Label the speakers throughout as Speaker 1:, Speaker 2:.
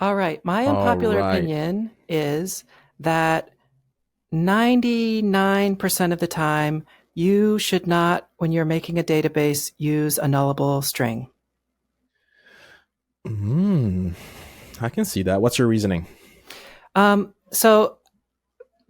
Speaker 1: All right. My
Speaker 2: All
Speaker 1: unpopular
Speaker 2: right.
Speaker 1: opinion is that 99% of the time, you should not, when you're making a database, use a nullable string.
Speaker 2: Hmm. I can see that. What's your reasoning?
Speaker 1: So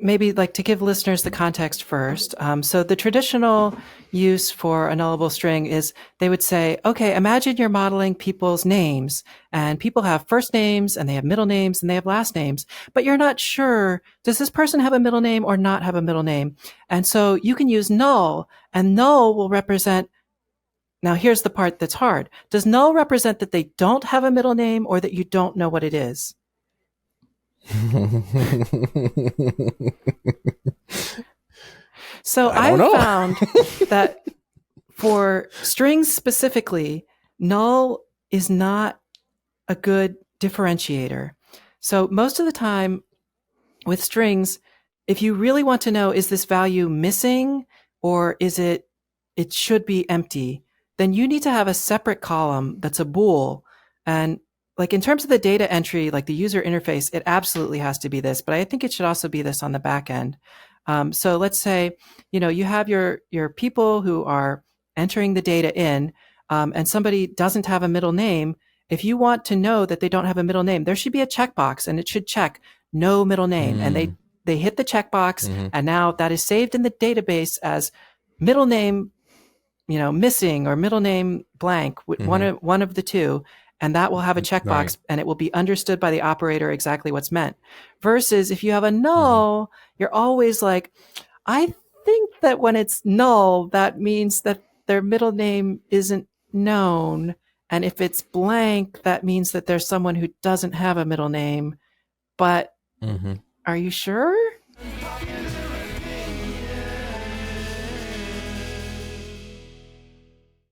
Speaker 1: maybe like to give listeners the context first. So the traditional use for a nullable string is they would say, okay, imagine you're modeling people's names and people have first names and they have middle names and they have last names, but you're not sure, does this person have a middle name or not have a middle name? And so you can use null and null will represent. Now here's the part that's hard. Does null represent that they don't have a middle name or that you don't know what it is? So
Speaker 2: I don't
Speaker 1: I've
Speaker 2: know.
Speaker 1: found that for strings specifically, null is not a good differentiator. So most of the time with strings, if you really want to know, is this value missing or it should be empty, then you need to have a separate column that's a bool. And like in terms of the data entry, like the user interface, it absolutely has to be this, but I think it should also be this on the back end. So let's say, you have your people who are entering the data in, and somebody doesn't have a middle name. If you want to know that they don't have a middle name, there should be a checkbox and it should check no middle name. And
Speaker 2: Mm,
Speaker 1: they hit the checkbox
Speaker 2: mhm.
Speaker 1: and now that is saved in the database as middle name, missing or middle name blank, one
Speaker 2: Mhm.
Speaker 1: of the two. And that will have a
Speaker 2: Right.
Speaker 1: checkbox and it will be understood by the operator exactly what's meant. Versus if you have a
Speaker 2: Mhm.
Speaker 1: null, you're always like, I think that when it's null, that means that their middle name isn't known. And if it's blank, that means that there's someone who doesn't have a middle name. But
Speaker 2: Mhm.
Speaker 1: are you sure?